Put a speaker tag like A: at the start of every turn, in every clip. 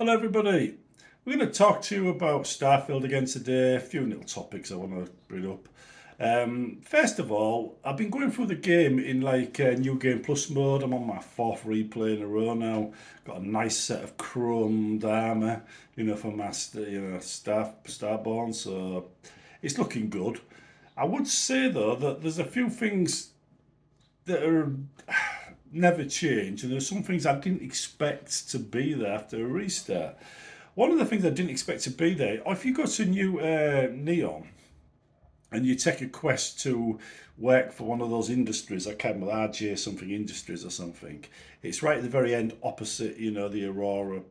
A: Hello, everybody. We're going to talk to you about Starfield again today. A few little topics I want to bring up. First of all, I've been going through the game in New Game Plus mode. I'm on my fourth replay in a row now. Got a nice set of chromed armor, for my Starborn. So it's looking good. I would say though that there's a few things that are never change, and there's some things I didn't expect to be there after a restart. One of the things I didn't expect to be there, if you go to new Neon and you take a quest to work for one of those industries, I can't remember, RJ something industries or something, it's right at the very end opposite, the Aurora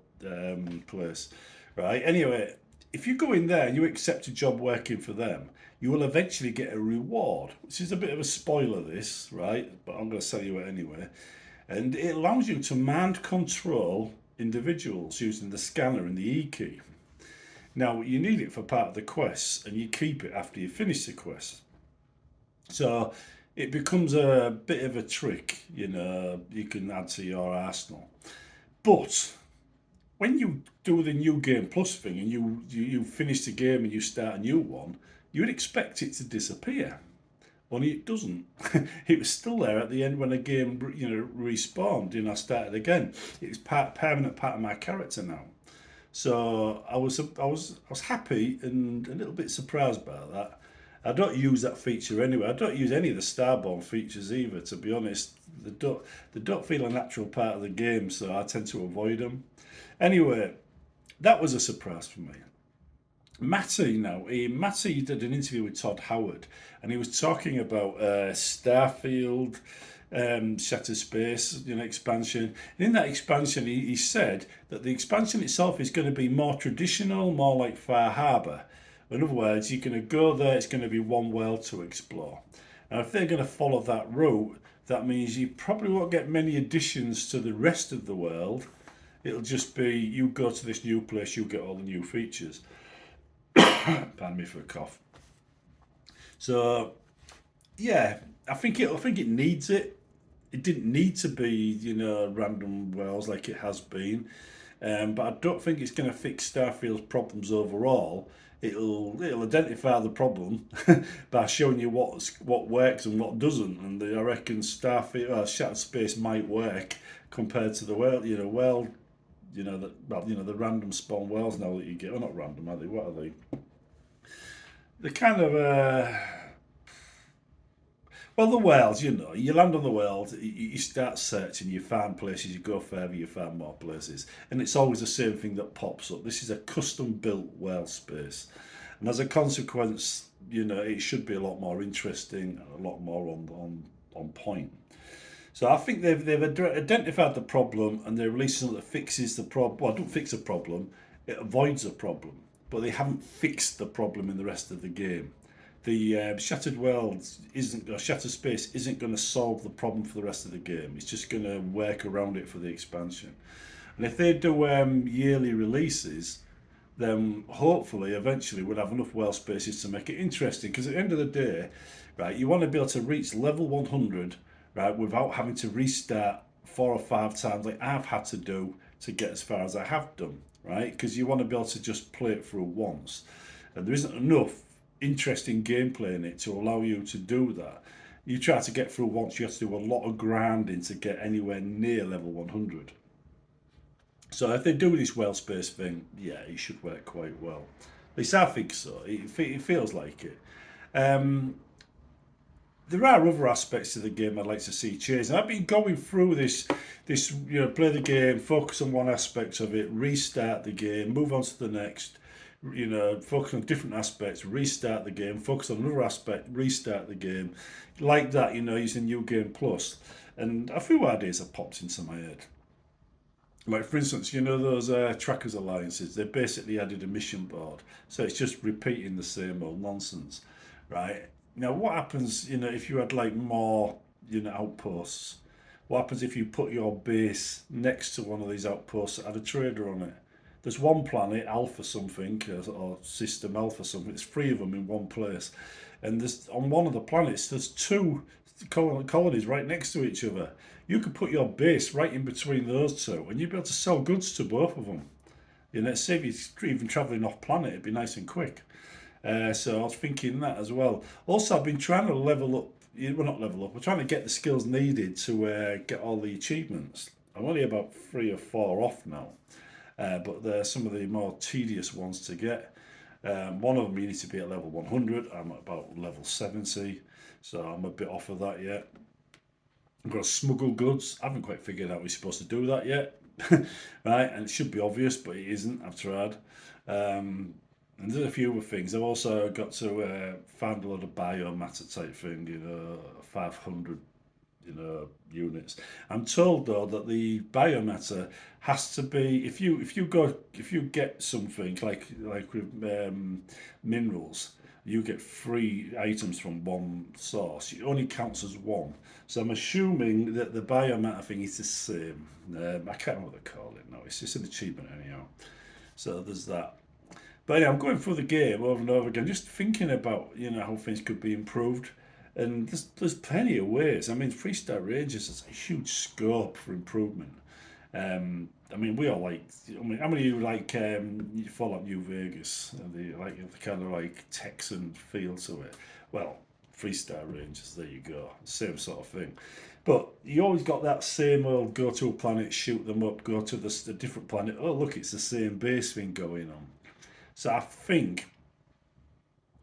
A: place, right? Anyway, if you go in there and you accept a job working for them, you will eventually get a reward, which is a bit of a spoiler, this, right? But I'm going to tell you it anyway. And it allows you to mind control individuals using the scanner and the E key. Now, you need it for part of the quests, and you keep it after you finish the quest. So it becomes a bit of a trick, you can add to your arsenal. But when you do the new game plus thing and you finish the game and you start a new one, you would expect it to disappear. Only it doesn't. It was still there at the end when the game, respawned. I started again. It's permanent part of my character now. So I was happy and a little bit surprised by that. I don't use that feature anyway. I don't use any of the Starborn features either. To be honest, they don't feel a natural part of the game, so I tend to avoid them. Anyway, that was a surprise for me. Matty did an interview with Todd Howard, and he was talking about Starfield, Shattered Space, expansion. And in that expansion, he said that the expansion itself is going to be more traditional, more like Far Harbor. In other words, you're going to go there; it's going to be one world to explore. Now, if they're going to follow that route, that means you probably won't get many additions to the rest of the world. It'll just be you go to this new place, you get all the new features. Pardon me for a cough. So yeah, I think it needs it. It didn't need to be random wells like it has been, but I don't think it's going to fix Starfield's problems overall. It'll identify the problem by showing you what works and what doesn't, and I reckon Starfield Shattered Space might work compared to the world. The random spawn wells now that you get. Well, not random, are they? What are they? The kind of well, the worlds, you land on the world, you start searching, you find places, you go further, you find more places, and it's always the same thing that pops up. This is a custom built world space, and as a consequence, it should be a lot more interesting and a lot more on point. So I think they've identified the problem and they're releasing something that fixes the problem. Well, don't fix a problem; it avoids a problem. But they haven't fixed the problem in the rest of the game. The Shattered World isn't, or Shattered Space isn't going to solve the problem for the rest of the game. It's just going to work around it for the expansion. And if they do yearly releases, then hopefully eventually we'll have enough world spaces to make it interesting. Because at the end of the day, right, you want to be able to reach level 100, right, without having to restart 4 or 5 times like I've had to do to get as far as I have done, right? Because you want to be able to just play it through once, and there isn't enough interesting gameplay in it to allow you to do that. You try to get through once, you have to do a lot of grinding to get anywhere near level 100. So if they do this well space thing, yeah, it should work quite well. At least I think so. It feels like it. Um, there are other aspects to the game I'd like to see change. And I've been going through this, play the game, focus on one aspect of it, restart the game, move on to the next, focus on different aspects, restart the game, focus on another aspect, restart the game, like that, using New Game Plus. And a few ideas have popped into my head. Like, for instance, those Trackers Alliances, they basically added a mission board. So it's just repeating the same old nonsense, right? Now, what happens, if you had like more, outposts? What happens if you put your base next to one of these outposts that had a trader on it? There's one planet, Alpha something, or System Alpha something. It's 3 of them in one place, and there's on one of the planets there's two colonies right next to each other. You could put your base right in between those two, and you'd be able to sell goods to both of them. You know, save you even travelling off planet, it'd be nice and quick. So I was thinking that as well. Also, I've been trying to level up. Well, not level up. We're trying to get the skills needed to get all the achievements. I'm only about 3 or 4 off now, but they're some of the more tedious ones to get. One of them you need to be at level 100. I'm at about level 70, so I'm a bit off of that yet. I've got to smuggle goods. I haven't quite figured out we're supposed to do that yet, right? And it should be obvious, but it isn't. I've tried. Um, and there's a few other things. I've also got to find a lot of biomatter type thing, 500 units. I'm told though that the biomatter has to be if you get something like with minerals, you get 3 items from one source. It only counts as one. So I'm assuming that the biomatter thing is the same. I can't remember what they call it now. It's just an achievement anyhow. So there's that. But yeah, I'm going through the game over and over again, just thinking about how things could be improved. And there's plenty of ways. I mean, Freestyle Rangers has a huge scope for improvement. I mean, we all like. I mean, how many of you like Fallout New Vegas? The kind of like Texan feel to it. Well, Freestyle Rangers. There you go. Same sort of thing. But you always got that same old go to a planet, shoot them up, go to the different planet. Oh, look, it's the same base thing going on. So I think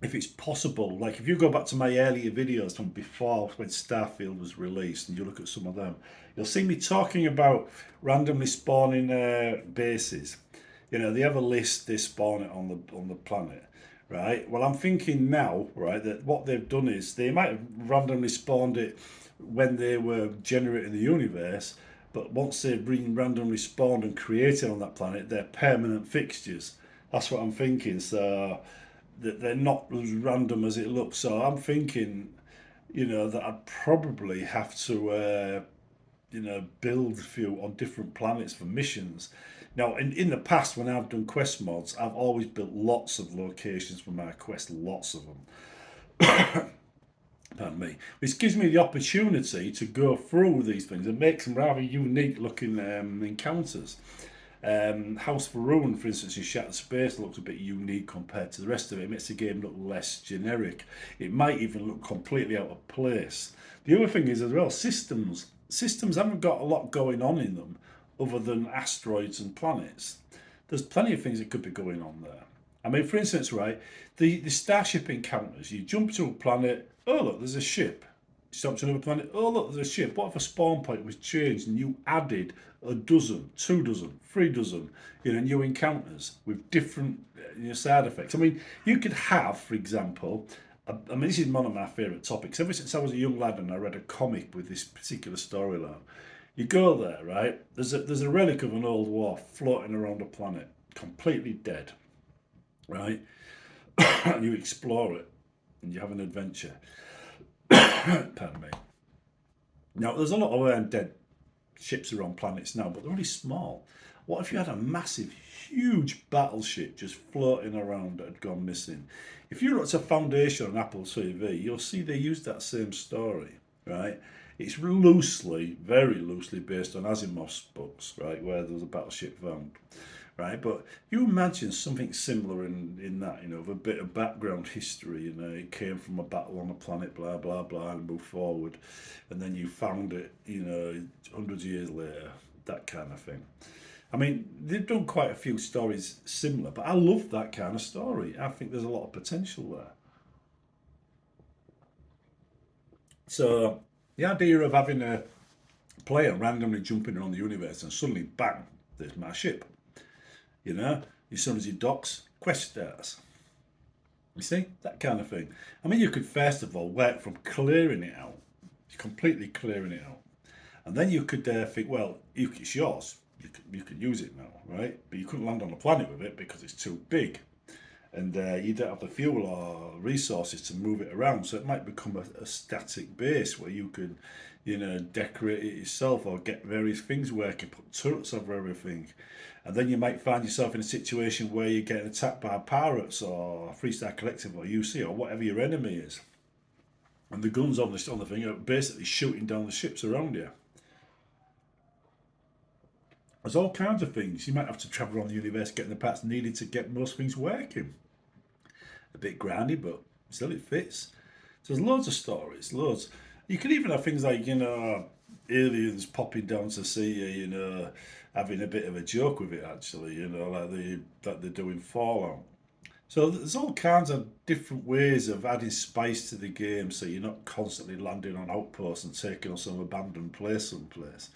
A: if it's possible, like if you go back to my earlier videos from before when Starfield was released and you look at some of them, you'll see me talking about randomly spawning bases. They have a list, they spawn it on the planet, right? Well, I'm thinking now, right, that what they've done is they might have randomly spawned it when they were generating the universe, but once they've been randomly spawned and created on that planet, they're permanent fixtures. That's what I'm thinking. So that they're not as random as it looks. So I'm thinking, that I'd probably have to, build a few on different planets for missions. Now, in the past, when I've done quest mods, I've always built lots of locations for my quest, lots of them. Pardon me. Which gives me the opportunity to go through these things and make some rather unique looking encounters. House for Ruin, for instance, in Shattered Space looks a bit unique compared to the rest of it. It makes the game look less generic. It might even look completely out of place. The other thing is as well, systems. Systems haven't got a lot going on in them other than asteroids and planets. There's plenty of things that could be going on there. I mean, for instance, right, the starship encounters, you jump to a planet, oh, look, there's a ship. You jump to another planet, oh, look, there's a ship. What if a spawn point was changed and you added a dozen, 2 dozen, 3 dozen, new encounters with different side effects? I mean, you could have, for example, I mean, this is one of my favourite topics. Ever since I was a young lad and I read a comic with this particular storyline, you go there, right? There's a relic of an old war floating around a planet, completely dead, right? And you explore it and you have an adventure. Pardon me. Now, there's a lot of dead ships are on planets now, but they're really small. What if you had a massive, huge battleship just floating around that had gone missing? If you look at a Foundation on Apple TV, you'll see they use that same story, right? It's loosely, very loosely based on Asimov's books, right, where there was a battleship found, right? But you imagine something similar in that, with a bit of background history, it came from a battle on a planet, blah, blah, blah, and moved forward. And then you found it, hundreds of years later, that kind of thing. I mean, they've done quite a few stories similar, but I love that kind of story. I think there's a lot of potential there. So the idea of having a player randomly jumping around the universe and suddenly, bang, there's my ship. As soon as he docks, quest starts. You see, that kind of thing. I mean, you could first of all work from clearing it out, completely clearing it out, and then you could think, well, it's yours. You could use it now, right? But you couldn't land on the planet with it because it's too big, and you don't have the fuel or resources to move it around. So it might become a static base where you could, decorate it yourself or get various things working, put turrets over everything. And then you might find yourself in a situation where you're getting attacked by pirates or Freestyle Collective or UC or whatever your enemy is. And the guns on the thing are basically shooting down the ships around you. There's all kinds of things. You might have to travel around the universe getting the parts needed to get most things working. A bit grindy, but still it fits. So there's loads of stories, loads. You can even have things like, aliens popping down to see you, having a bit of a joke with it actually, like they're doing Fallout. So there's all kinds of different ways of adding spice to the game, so you're not constantly landing on outposts and taking on some abandoned place someplace.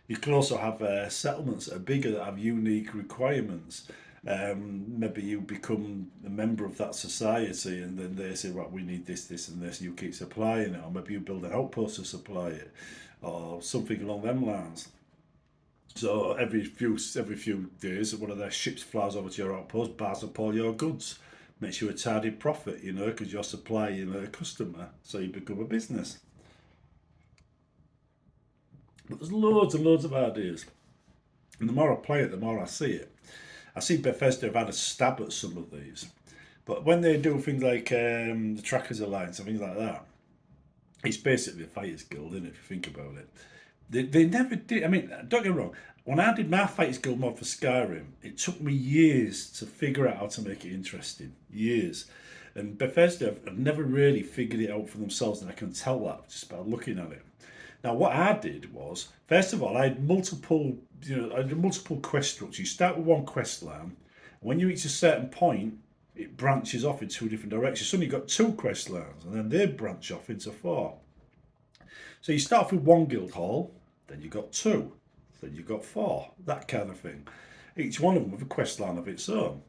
A: You can also have settlements that are bigger that have unique requirements. Maybe you become a member of that society, and then they say, "Right, we need this, this, and this." And you keep supplying it, or maybe you build an outpost to supply it, or something along them lines. So every few days, one of their ships flies over to your outpost, buys up all your goods, makes you a tidy profit, because you're supplying a customer, so you become a business. But there's loads and loads of ideas, and the more I play it, the more I see it. I see Bethesda have had a stab at some of these, but when they do things like the Trackers Alliance and things like that, it's basically a Fighters Guild, isn't it? If you think about it, they never did. I mean, don't get me wrong. When I did my Fighters Guild mod for Skyrim, it took me years to figure out how to make it interesting. Years. And Bethesda have never really figured it out for themselves, and I can tell that just by looking at it. Now, what I did was, first of all, I had multiple quest structures. You start with one quest line, and when you reach a certain point, it branches off in two different directions. Suddenly, you've got two quest lines, and then they branch off into four. So you start off with one guild hall, then you've got two, then you've got four, that kind of thing. Each one of them with a quest line of its own.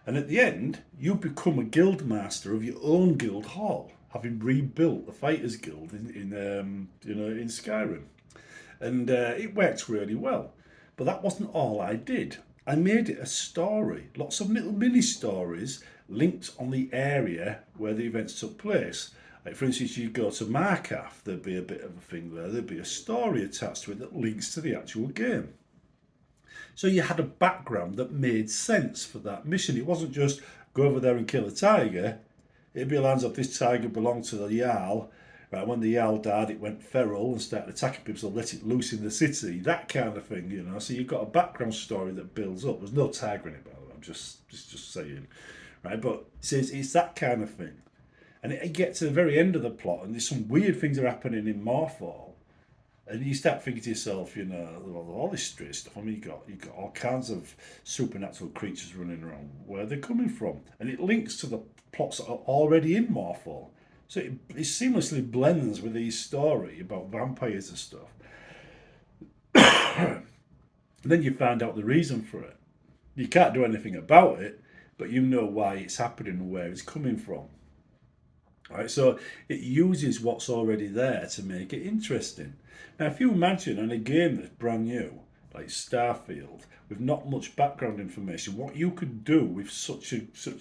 A: And at the end, you become a guild master of your own guild hall, having rebuilt the Fighters Guild in Skyrim, and it works really well. But that wasn't all I did. I made it a story, lots of little mini stories linked on the area where the events took place. Like for instance, you go to Markarth, there'd be a bit of a thing there. There'd be a story attached to it that links to the actual game. So you had a background that made sense for that mission. It wasn't just go over there and kill a tiger. It'd be lands of this tiger belonged to the Jarl. Right, when the Jarl died, it went feral and started attacking people, so let it loose in the city. That kind of thing. So you've got a background story that builds up. There's no tiger in it, by the way. I'm just saying, right? But it's that kind of thing, and it gets to the very end of the plot, and there's some weird things are happening in Morphall, and you start thinking to yourself, all this strange stuff. I mean, you got all kinds of supernatural creatures running around. Where they're coming from, and it links to the plots that are already in Morphall. So it seamlessly blends with his story about vampires and stuff. And then you find out the reason for it. You can't do anything about it, but you know why it's happening and where it's coming from. Right, so it uses what's already there to make it interesting. Now, if you imagine in a game that's brand new, like Starfield, with not much background information, what you could do with such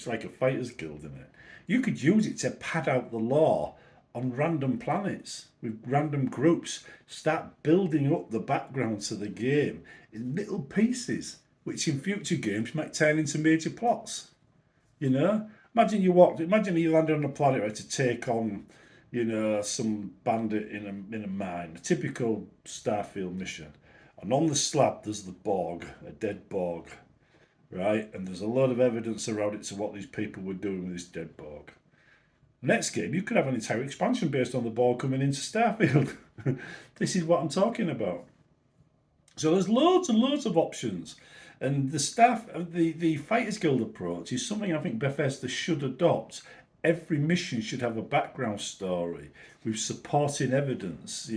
A: like a fighters guild in it, you could use it to pad out the lore on random planets with random groups. Start building up the background to the game in little pieces, which in future games might turn into major plots. You know, Imagine you landed on a planet right, to take on, some bandit in a mine. A typical Starfield mission. And on the slab there's the Borg, a dead Borg, right? And there's a lot of evidence around it to what these people were doing with this dead Borg. Next game, you could have an entire expansion based on the Borg coming into Starfield. This is what I'm talking about. So there's loads and loads of options. And the Fighters Guild approach is something I think Bethesda should adopt. Every mission should have a background story with supporting evidence,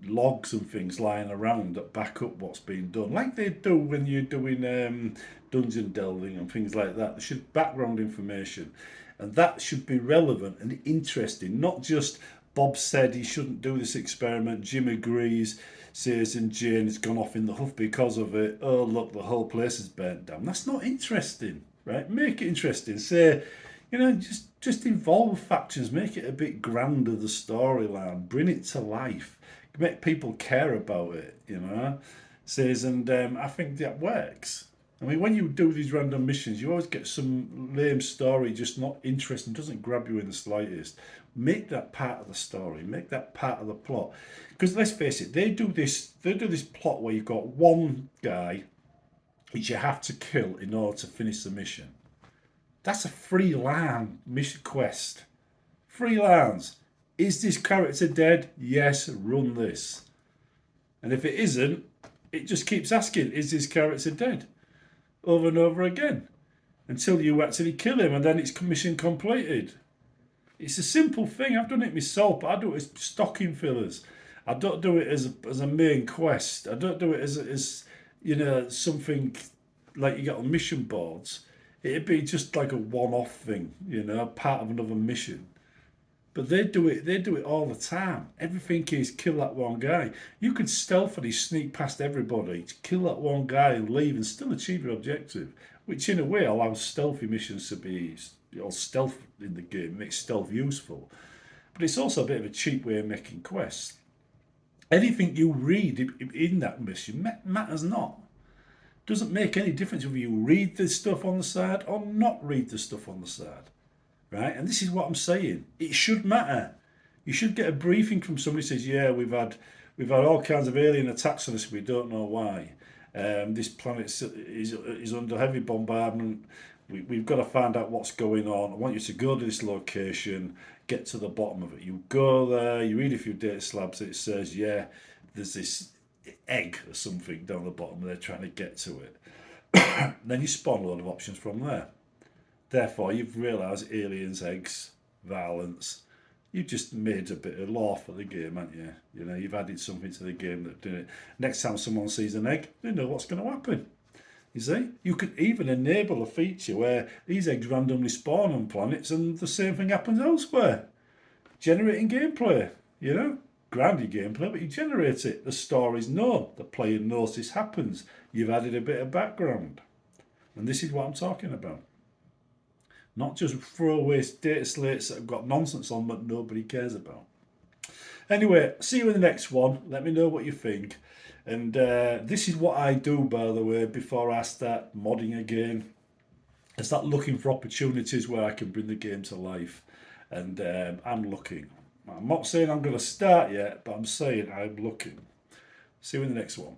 A: logs and things lying around that back up what's being done, like they do when you're doing dungeon delving and things like that. There should be background information, and that should be relevant and interesting, not just Bob said he shouldn't do this experiment, Jim agrees, says, and Jane has gone off in the huff because of it. Oh, look, the whole place is burnt down. That's not interesting, right? Make it interesting. Say, just involve factions, make it a bit grander, the storyline, bring it to life, make people care about it, says, and I think that works. I mean, when you do these random missions, you always get some lame story, just not interesting, doesn't grab you in the slightest. Make that part of the story, make that part of the plot. Because let's face it, they do this plot where you've got one guy which you have to kill in order to finish the mission. That's a free line mission quest. Free lines. Is this character dead? Yes, run this. And if it isn't, it just keeps asking, is this character dead? Over and over again. Until you actually kill him and then it's mission completed. It's a simple thing. I've done it myself, but I do it as stocking fillers. I don't do it as a main quest. I don't do it as something like you get on mission boards. It'd be just like a one-off thing, part of another mission. But they do it. They do it all the time. Everything is kill that one guy. You could stealthily sneak past everybody, kill that one guy, and leave, and still achieve your objective. Which, in a way, allows stealthy missions to be, stealth in the game, makes stealth useful. But it's also a bit of a cheap way of making quests. Anything you read in that mission matters not. Doesn't make any difference if you read the stuff on the side or not read the stuff on the side. Right? And this is what I'm saying. It should matter. You should get a briefing from somebody who says, "Yeah, we've had all kinds of alien attacks on us. We don't know why. This planet is under heavy bombardment. We've got to find out what's going on. I want you to go to this location, get to the bottom of it. You go there. You read a few data slabs. It says, yeah, there's this egg or something down the bottom. They're trying to get to it. Then you spawn a load of options from there. Therefore, you've realised aliens, eggs, violence. You've just made a bit of law for the game, haven't you? You've added something to the game that did it. Next time someone sees an egg, they know what's going to happen. You see? You could even enable a feature where these eggs randomly spawn on planets and the same thing happens elsewhere. Generating gameplay, grounded gameplay, but you generate it. The story's known. The player knows this happens. You've added a bit of background. And this is what I'm talking about. Not just throwaway data slates that have got nonsense on that nobody cares about. Anyway, see you in the next one. Let me know what you think. And this is what I do, by the way, before I start modding again. I start looking for opportunities where I can bring the game to life. And I'm looking. I'm not saying I'm going to start yet, but I'm saying I'm looking. See you in the next one.